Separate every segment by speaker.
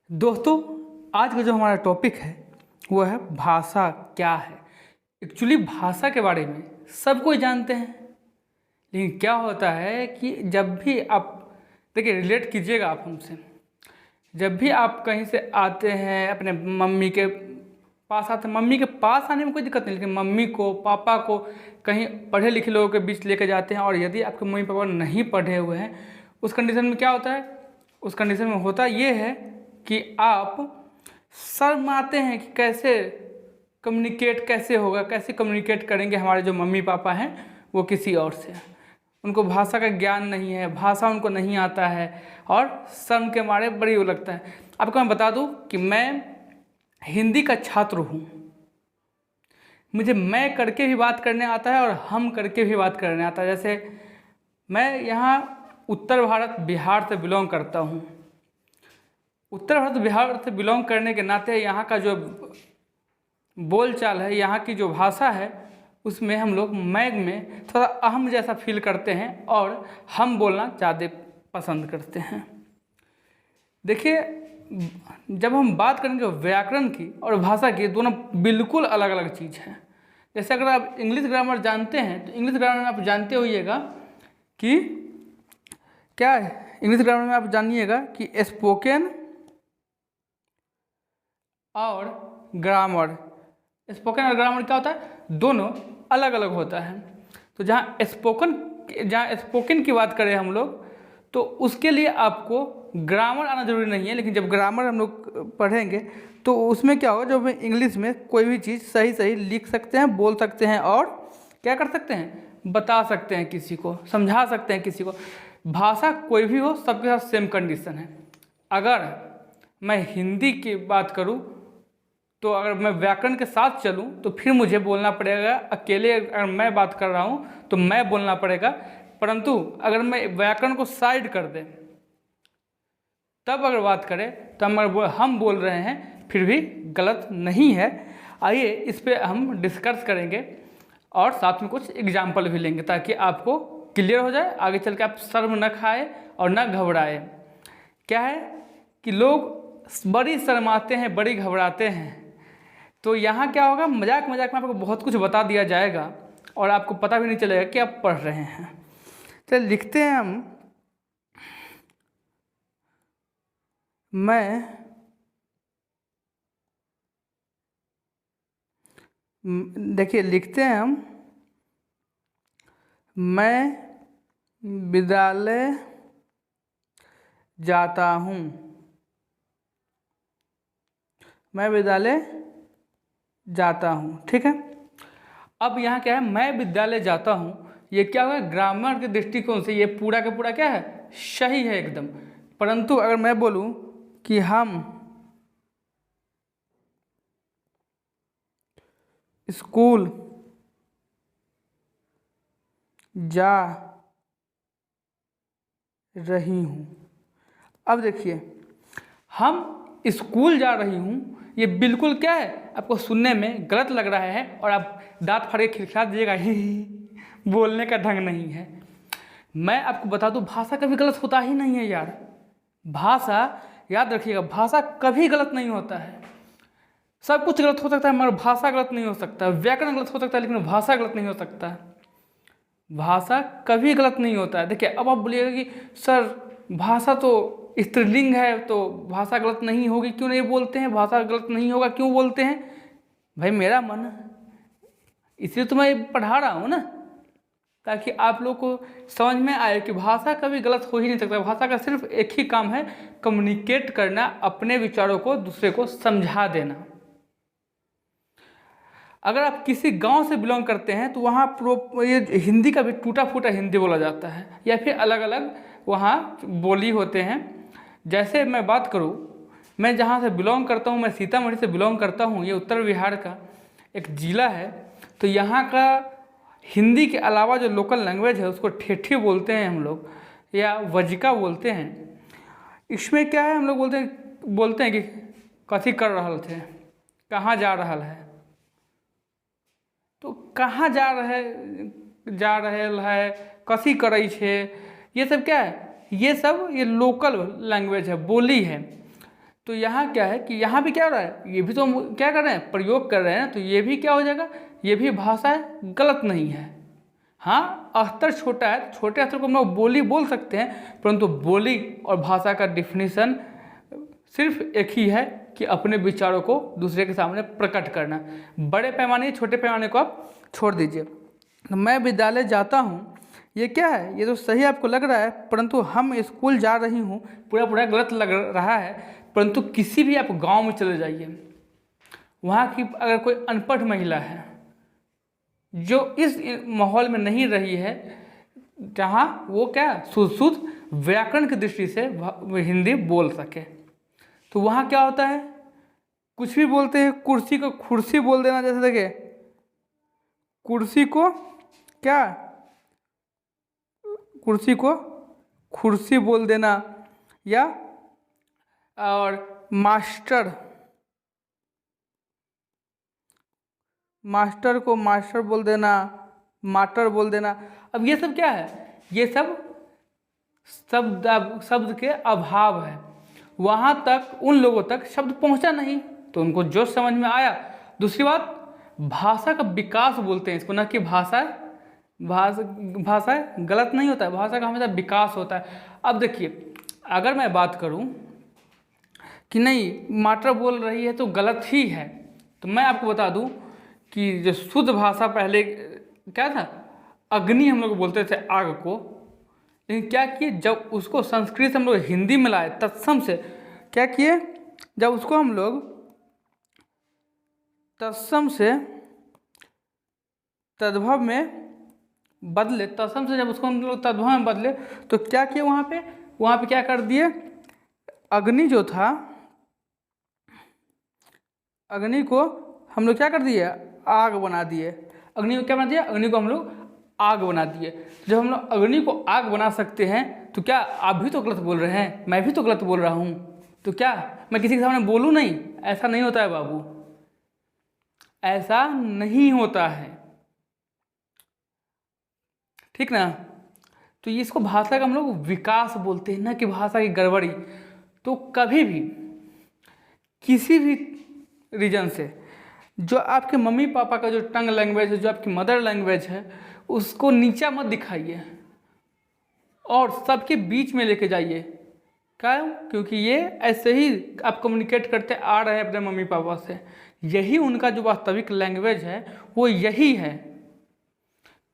Speaker 1: दोस्तों, आज का जो हमारा टॉपिक है वो है भाषा क्या है। एक्चुअली भाषा के बारे में सब कोई जानते हैं, लेकिन क्या होता है कि जब भी आप देखिए, रिलेट कीजिएगा आप हमसे। जब भी आप कहीं से आते हैं, अपने मम्मी के पास आते हैं, मम्मी के पास आने में कोई दिक्कत नहीं, लेकिन मम्मी को, पापा को कहीं पढ़े लिखे लोगों के बीच लेके जाते हैं, और यदि आपके मम्मी पापा नहीं पढ़े हुए हैं, उस कंडीशन में क्या होता है? उस कंडीशन में होता ये है कि आप शर्माते हैं कि कैसे कम्युनिकेट कैसे होगा, कैसे कम्युनिकेट करेंगे हमारे जो मम्मी पापा हैं वो किसी और से। उनको भाषा का ज्ञान नहीं है, भाषा उनको नहीं आता है, और शर्म के मारे बड़ी वो लगता है। आपको मैं बता दूं कि मैं हिंदी का छात्र हूँ। मुझे मैं करके भी बात करने आता है और हम करके भी बात करने आता है। जैसे मैं यहाँ उत्तर भारत बिहार से बिलोंग करता हूँ। उत्तर भारत बिहार से बिलोंग करने के नाते यहाँ का जो बोलचाल है, यहाँ की जो भाषा है, उसमें हम लोग मैं में थोड़ा अहम जैसा फील करते हैं और हम बोलना ज़्यादा पसंद करते हैं। देखिए, जब हम बात करेंगे व्याकरण की और भाषा की, दोनों बिल्कुल अलग अलग चीज़ है। जैसे अगर आप इंग्लिश ग्रामर जानते हैं तो इंग्लिश ग्रामर में आप जानते होइएगा कि क्या है। इंग्लिश ग्रामर में आप जानिएगा कि स्पोकन और ग्रामर, स्पोकन और ग्रामर क्या होता है? दोनों अलग अलग होता है। तो जहाँ स्पोकन की बात करें हम लोग, तो उसके लिए आपको ग्रामर आना जरूरी नहीं है, लेकिन जब ग्रामर हम लोग पढ़ेंगे तो उसमें क्या होगा, जब इंग्लिश में कोई भी चीज़ सही सही लिख सकते हैं, बोल सकते हैं, और क्या कर सकते हैं, बता सकते हैं, किसी को समझा सकते हैं किसी को। भाषा कोई भी हो, सबके साथ सेम कंडीशन है। अगर मैं हिंदी की बात करूँ तो अगर मैं व्याकरण के साथ चलूं तो फिर मुझे बोलना पड़ेगा अकेले। अगर मैं बात कर रहा हूं तो मैं बोलना पड़ेगा, परंतु अगर मैं व्याकरण को साइड कर दें तब अगर बात करें तो हम बोल रहे हैं, फिर भी गलत नहीं है। आइए इस पे हम डिस्कस करेंगे और साथ में कुछ एग्जाम्पल भी लेंगे, ताकि आपको क्लियर हो जाए, आगे चल के आप शर्म न खाए और न घबराए। क्या है कि लोग बड़ी शर्माते हैं, बड़ी घबराते हैं। तो यहाँ क्या होगा, मजाक मजाक में आपको बहुत कुछ बता दिया जाएगा और आपको पता भी नहीं चलेगा कि आप पढ़ रहे हैं। चलिए लिखते हैं हम। देखिए लिखते हैं हम, मैं विद्यालय जाता हूँ। मैं विद्यालय जाता हूँ, ठीक है। अब यहाँ क्या है, मैं विद्यालय जाता हूँ, ये क्या होगा, ग्रामर के दृष्टिकोण से ये पूरा का पूरा क्या है, सही है एकदम। परंतु अगर मैं बोलूँ कि हम स्कूल जा रही हूँ। अब देखिए, हम स्कूल जा रही हूँ, ये बिल्कुल क्या है, आपको सुनने में गलत लग रहा है और आप दांत फाड़ के खिलखिला दीजिएगा, बोलने का ढंग नहीं है। मैं आपको बता दूं, भाषा कभी गलत होता ही नहीं है यार। भाषा, याद रखिएगा, भाषा कभी गलत नहीं होता है। सब कुछ गलत हो सकता है मगर भाषा गलत नहीं हो सकता। व्याकरण गलत हो सकता है लेकिन भाषा गलत नहीं हो सकता। भाषा कभी गलत नहीं होता है। देखिए, अब आप बोलिएगा कि सर भाषा तो स्त्रीलिंग है तो भाषा गलत नहीं होगी, क्यों नहीं बोलते हैं, भाषा गलत नहीं होगा क्यों बोलते हैं? भाई मेरा मन, इसलिए तो मैं पढ़ा रहा हूँ ना, ताकि आप लोग को समझ में आए कि भाषा कभी गलत हो ही नहीं सकता। भाषा का सिर्फ एक ही काम है, कम्युनिकेट करना, अपने विचारों को दूसरे को समझा देना। अगर आप किसी गांव से बिलोंग करते हैं तो वहाँ ये हिंदी का भी टूटा फूटा हिंदी बोला जाता है, या फिर अलग अलग वहाँ बोली होते हैं। जैसे मैं बात करूँ, मैं जहाँ से बिलोंग करता हूँ, मैं सीतामढ़ी से बिलोंग करता हूँ, ये उत्तर बिहार का एक ज़िला है। तो यहाँ का हिंदी के अलावा जो लोकल लैंग्वेज है उसको ठेठी बोलते हैं हम लोग, या वजिका बोलते हैं। इसमें क्या है, हम लोग बोलते हैं कि कथी कर रहल थे, कहाँ जा रहल है। तो कहाँ जा रहे है, कथी करै छे, ये सब क्या है, ये सब ये लोकल लैंग्वेज है, बोली है। तो यहाँ क्या है कि यहाँ भी क्या हो रहा है, ये भी तो हम क्या कर रहे हैं, प्रयोग कर रहे हैं, तो ये भी क्या हो जाएगा, ये भी भाषा है, गलत नहीं है। हाँ, अस्तर छोटा है, छोटे अस्तर को हम लोग बोली बोल सकते हैं, परंतु बोली और भाषा का डिफिनीशन सिर्फ एक ही है कि अपने विचारों को दूसरे के सामने प्रकट करना। बड़े पैमाने छोटे पैमाने को आप छोड़ दीजिए। तो मैं विद्यालय जाता हूँ, ये क्या है, ये तो सही आपको लग रहा है, परंतु हम स्कूल जा रही हूँ पूरा पूरा गलत लग रहा है। परंतु किसी भी आप गांव में चले जाइए, वहाँ की अगर कोई अनपढ़ महिला है जो इस माहौल में नहीं रही है जहाँ वो क्या शुद्ध व्याकरण की दृष्टि से हिंदी बोल सके, तो वहाँ क्या होता है, कुछ भी बोलते हैं, कुर्सी को खुर्सी बोल देना, जैसे देखिए कुर्सी को क्या, कुर्सी को खुर्सी बोल देना, या और मास्टर, मास्टर को मास्टर बोल देना, मास्टर बोल देना। अब ये सब क्या है, ये सब शब्द के अभाव है, वहाँ तक उन लोगों तक शब्द पहुँचा नहीं, तो उनको जो समझ में आया। दूसरी बात, भाषा का विकास बोलते हैं इसको, ना कि भाषा गलत नहीं होता है, भाषा का हमेशा विकास होता है। अब देखिए, अगर मैं बात करूं कि नहीं मात्रा बोल रही है तो गलत ही है, तो मैं आपको बता दूं कि जो शुद्ध भाषा पहले क्या था, अग्नि हम लोग बोलते थे आग को, लेकिन क्या किए, जब उसको संस्कृत से हम लोग हिंदी में लाए, तत्सम से क्या किए, जब उसको हम लोग तत्सम से तद्भव में बदले, तत्सम से जब उसको हम लोग तद्भव में बदले, तो क्या किए, वहाँ पे क्या कर दिए, अग्नि जो था, अग्नि को हम लोग क्या कर दिए, आग बना दिए। अग्नि को क्या बना दिया, अग्नि को हम लोग आग बना दिए। जब हम लोग अग्नि को आग बना सकते हैं, तो क्या आप भी तो गलत बोल रहे हैं, मैं भी तो गलत बोल रहा हूँ, तो क्या मैं किसी के सामने बोलूँ नहीं? ऐसा नहीं होता है बाबू, ऐसा नहीं होता है, ठीक ना। तो ये इसको भाषा का हम लोग विकास बोलते हैं, ना कि भाषा की गड़बड़ी। तो कभी भी किसी भी रीजन से जो आपके मम्मी पापा का जो टंग लैंग्वेज है, जो आपकी मदर लैंग्वेज है, उसको नीचा मत दिखाइए और सबके बीच में लेके जाइए। क्यों? क्योंकि ये ऐसे ही आप कम्युनिकेट करते आ रहे हैं अपने मम्मी पापा से, यही उनका जो वास्तविक लैंग्वेज है वो यही है।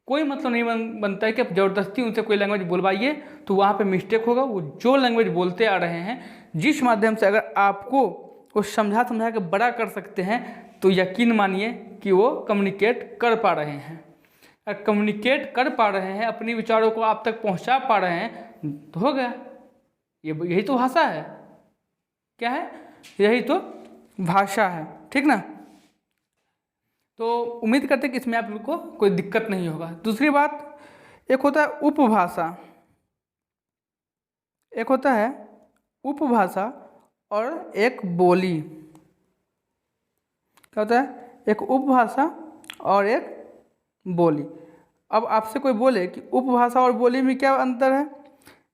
Speaker 1: कोई मतलब नहीं बनता है कि आप ज़बरदस्ती उनसे कोई लैंग्वेज बोलवाइए, तो वहाँ पे मिस्टेक होगा। वो जो लैंग्वेज बोलते आ रहे हैं, जिस माध्यम से अगर आपको वो समझा के बड़ा कर सकते हैं, तो यकीन मानिए कि वो कम्युनिकेट कर पा रहे हैं। अगर कम्युनिकेट कर पा रहे हैं, अपने विचारों को आप तक पहुँचा पा रहे हैं, तो हो गया। यही तो भाषा है। क्या है? यही तो भाषा है, ठीक ना। तो उम्मीद करते हैं कि इसमें आप लोग को कोई दिक्कत नहीं होगा। दूसरी बात, एक होता है उपभाषा, एक होता है उपभाषा और एक बोली। क्या होता है? एक उपभाषा और एक बोली। अब आपसे कोई बोले कि उपभाषा और बोली में क्या अंतर है?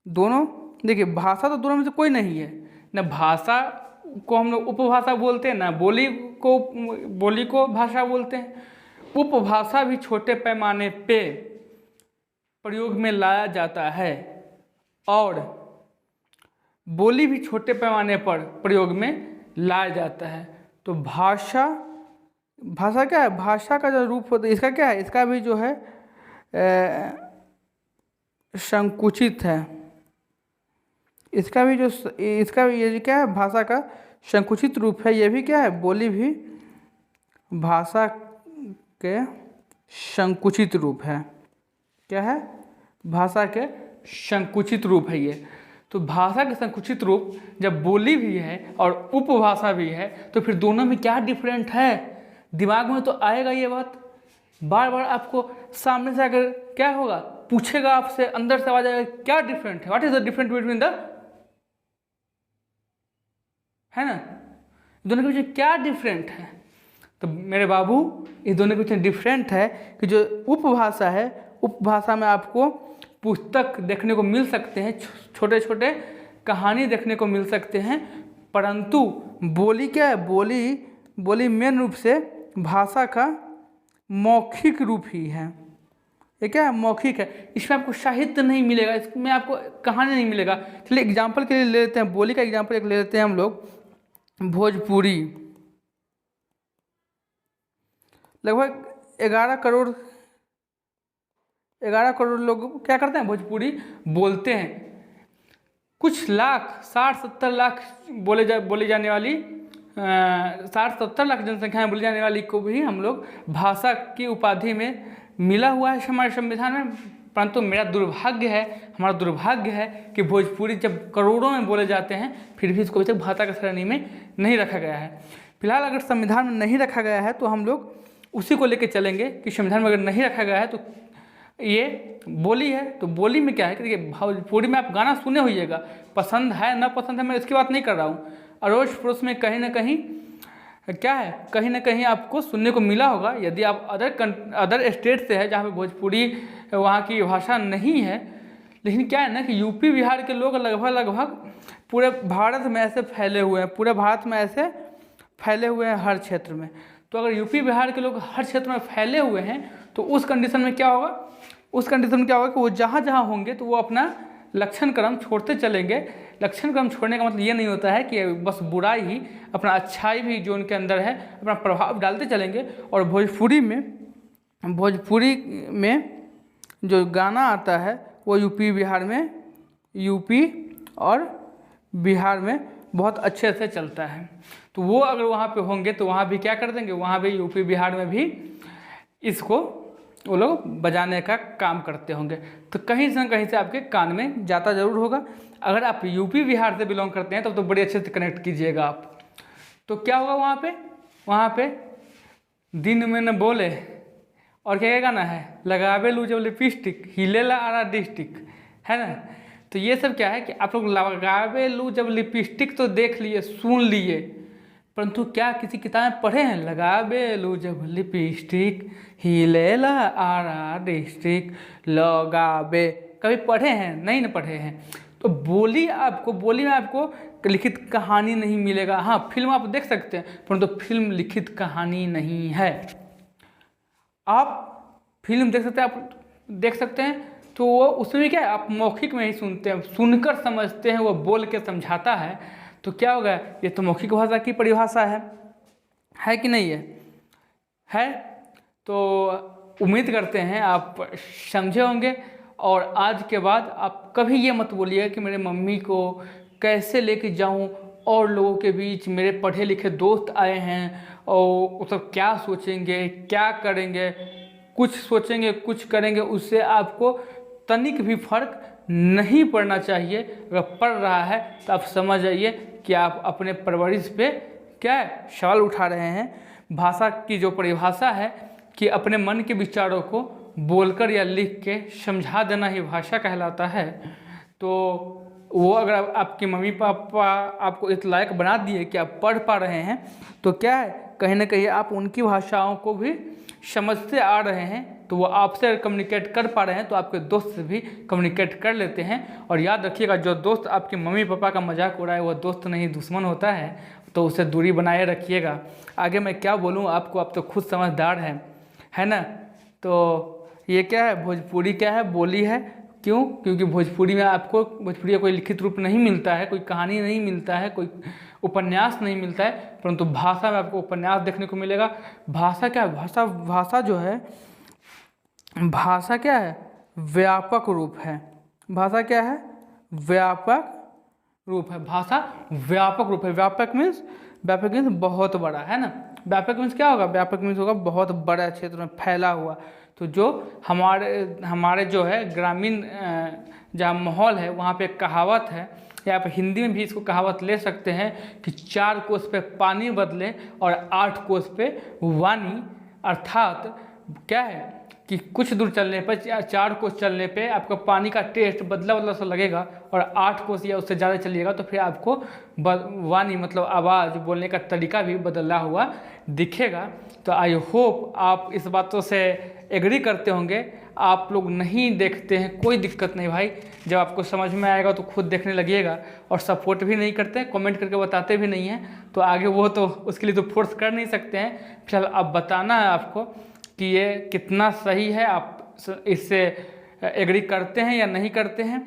Speaker 1: दोनों, देखिए भाषा तो दोनों में से कोई नहीं है, ना भाषा को हम लोग उपभाषा बोलते हैं, ना बोली को भाषा बोलते हैं। उपभाषा भी छोटे पैमाने पे प्रयोग में लाया जाता है और बोली भी छोटे पैमाने पर प्रयोग में लाया जाता है। तो भाषा क्या है? भाषा का जो रूप होता है, इसका क्या है? इसका भी जो है संकुचित है। इसका भी ये क्या है? भाषा का संकुचित रूप है। ये भी क्या है? बोली भी भाषा के संकुचित रूप है। क्या है? भाषा के संकुचित रूप है ये। तो भाषा के संकुचित रूप जब बोली भी है और उपभाषा भी है, तो फिर दोनों में क्या डिफरेंट है? दिमाग में तो आएगा ये बात। बार बार आपको सामने से अगर क्या होगा, पूछेगा आपसे, अंदर से आवाज आएगा, क्या डिफरेंट है, what is the difference between the, है ना, दोनों के बीच क्या डिफरेंट है? तो मेरे बाबू, इस दोनों के बीच डिफरेंट है कि जो उपभाषा है, उपभाषा में आपको पुस्तक देखने को मिल सकते हैं, छोटे छोटे कहानी देखने को मिल सकते हैं, परंतु बोली क्या है, बोली मेन रूप से भाषा का मौखिक रूप ही है। ये क्या है, मौखिक है। इसमें आपको साहित्य नहीं मिलेगा, इसमें आपको कहानी नहीं मिलेगा। चलिए एग्जाम्पल के लिए ले लेते हैं, बोली का एग्जाम्पल एक ले लेते हैं हम लोग। भोजपुरी लगभग 11 करोड़ लोग क्या करते हैं, भोजपुरी बोलते हैं। कुछ लाख 60-70 लाख बोली जाने वाली 60-70 लाख जनसंख्या में बोली जाने वाली को भी हम लोग भाषा की उपाधि में मिला हुआ है हमारे संविधान में। परंतु हमारा दुर्भाग्य है कि भोजपुरी जब करोड़ों में बोले जाते हैं फिर भी इसको अभी तक भाषा की श्रेणी में नहीं रखा गया है। फिलहाल अगर संविधान में नहीं रखा गया है तो हम लोग उसी को लेकर चलेंगे कि संविधान में अगर नहीं रखा गया है तो ये बोली है। तो बोली में क्या है कि देखिए, भोजपुरी में आप गाना सुने होइएगा, पसंद है ना पसंद है मैं इसकी बात नहीं कर रहा हूँ। अड़ोस पड़ोस में कहीं ना कहीं क्या है, कहीं ना कहीं आपको सुनने को मिला होगा। यदि आप अदर स्टेट से है जहाँ पे भोजपुरी वहाँ की भाषा नहीं है, लेकिन क्या है ना कि यूपी बिहार के लोग लगभग पूरे भारत में ऐसे फैले हुए हैं, पूरे भारत में ऐसे फैले हुए हैं हर क्षेत्र में। तो अगर यूपी बिहार के लोग हर क्षेत्र में फैले हुए हैं तो उस कंडीशन में क्या होगा, कि वो जहाँ जहाँ होंगे तो वो अपना लक्षण क्रम छोड़ते चलेंगे। लक्षण क्रम छोड़ने का मतलब ये नहीं होता है कि बस बुराई ही, अपना अच्छाई भी जो उनके अंदर है अपना प्रभाव डालते चलेंगे। और भोजपुरी में जो गाना आता है वो यूपी और बिहार में बहुत अच्छे से चलता है। तो वो अगर वहाँ पे होंगे तो वहाँ भी क्या कर देंगे, वहाँ भी यूपी बिहार में भी इसको वो लोग बजाने का काम करते होंगे। तो कहीं से कहीं से आपके कान में जाता ज़रूर होगा। अगर आप यूपी बिहार से बिलोंग करते हैं तब तो बड़े अच्छे से कनेक्ट कीजिएगा आप। तो क्या होगा वहाँ पे दिन में न बोले और क्या गाना है, लगावे लू जब लिपस्टिक हिलेला आरा डिस्ट्रिक्ट, है ना। तो ये सब क्या है कि आप लोग लगावे लू जब लिपस्टिक तो देख लिए, सुन लिए, परंतु क्या किसी किताब में पढ़े हैं, लगावे लू जब लिपस्टिक हिलेला आरा डिस्ट्रिक्ट, लगावे, कभी पढ़े हैं? नहीं न पढ़े हैं। तो बोली में आपको लिखित कहानी नहीं मिलेगा। हाँ, फिल्म आप देख सकते हैं, परंतु फिल्म लिखित कहानी नहीं है। आप फिल्म देख सकते हैं तो वो उसमें भी क्या है, आप मौखिक में ही सुनते हैं, सुनकर समझते हैं, वो बोल के समझाता है। तो क्या होगा, ये तो मौखिक भाषा की परिभाषा है कि नहीं है। तो उम्मीद करते हैं आप समझे होंगे। और आज के बाद आप कभी ये मत बोलिए कि मेरे मम्मी को कैसे लेके जाऊं और लोगों के बीच, मेरे पढ़े लिखे दोस्त आए हैं और वो सब क्या सोचेंगे, क्या करेंगे, कुछ सोचेंगे कुछ करेंगे, उससे आपको तनिक भी फर्क नहीं पड़ना चाहिए। अगर पड़ रहा है तो आप समझ जाइए कि आप अपने परवरिश पे क्या सवाल उठा रहे हैं। भाषा की जो परिभाषा है कि अपने मन के विचारों को बोलकर या लिख के समझा देना ही भाषा कहलाता है। तो वो अगर आपके मम्मी पापा आपको इस लायक बना दिए कि आप पढ़ पा रहे हैं तो क्या है, कहीं ना कहीं आप उनकी भाषाओं को भी समझते आ रहे हैं। तो वो आपसे कम्युनिकेट कर पा रहे हैं तो आपके दोस्त से भी कम्युनिकेट कर लेते हैं। और याद रखिएगा, जो दोस्त आपके मम्मी पापा का मजाक उड़ाए वो दोस्त नहीं दुश्मन होता है, तो उससे दूरी बनाए रखिएगा। आगे मैं क्या बोलूँ आपको, आप तो खुद समझदार है ना। तो ये क्या है, भोजपुरी क्या है, बोली है। क्यों? क्योंकि भोजपुरी का कोई लिखित रूप नहीं मिलता है, कोई कहानी नहीं मिलता है, कोई उपन्यास नहीं मिलता है, परंतु भाषा में आपको उपन्यास देखने को मिलेगा। भाषा क्या है, भाषा जो है, भाषा क्या है, व्यापक रूप है। भाषा क्या है, व्यापक रूप है। भाषा व्यापक रूप है। व्यापक मीन्स बहुत बड़ा, है ना। व्यापक मीन्स क्या होगा, व्यापक मीन्स होगा बहुत बड़ा क्षेत्र में फैला हुआ। तो जो हमारे जो है ग्रामीण जहाँ माहौल है वहाँ पे कहावत है, या आप हिंदी में भी इसको कहावत ले सकते हैं कि 4 कोस पे पानी बदले और 8 कोस पे वाणी। अर्थात क्या है कि कुछ दूर चलने पर, 4 कोस चलने पे आपको पानी का टेस्ट बदला सा लगेगा, और 8 कोस या उससे ज़्यादा चलिएगा तो फिर आपको वाणी मतलब आवाज़ बोलने का तरीका भी बदला हुआ दिखेगा। तो आई होप आप इस बातों से एग्री करते होंगे। आप लोग नहीं देखते हैं कोई दिक्कत नहीं भाई, जब आपको समझ में आएगा तो खुद देखने लगिएगा। और सपोर्ट भी नहीं करते हैं, कमेंट करके बताते भी नहीं हैं, तो आगे वो तो उसके लिए तो फोर्स कर नहीं सकते हैं। फिलहाल अब बताना है आपको कि ये कितना सही है, आप इससे एग्री करते हैं या नहीं करते हैं।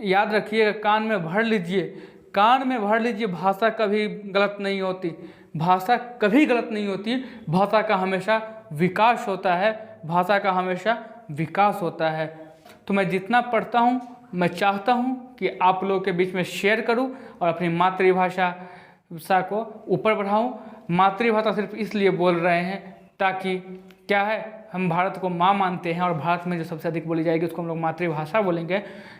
Speaker 1: याद रखिएगा, कान में भर लीजिए, कान में भर लीजिए, भाषा कभी गलत नहीं होती, भाषा कभी गलत नहीं होती। भाषा का हमेशा विकास होता है, भाषा का हमेशा विकास होता है। तो मैं जितना पढ़ता हूँ, मैं चाहता हूँ कि आप लोगों के बीच में शेयर करूँ और अपनी मातृभाषा को ऊपर बढ़ाऊँ। मातृभाषा सिर्फ इसलिए बोल रहे हैं ताकि क्या है, हम भारत को माँ मानते हैं और भारत में जो सबसे अधिक बोली जाएगी उसको हम लोग मातृभाषा बोलेंगे।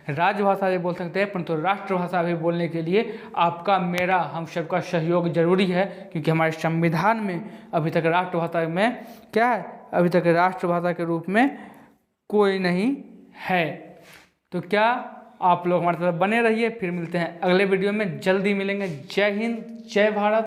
Speaker 1: राजभाषा भी बोल सकते हैं, परंतु राष्ट्रभाषा भी बोलने के लिए आपका, मेरा, हम सबका सहयोग जरूरी है, क्योंकि हमारे संविधान में अभी तक राष्ट्रभाषा में क्या है, अभी तक राष्ट्रभाषा के रूप में कोई नहीं है। तो क्या आप लोग हमारे साथ बने रहिए, फिर मिलते हैं अगले वीडियो में, जल्दी मिलेंगे। जय हिंद, जय भारत।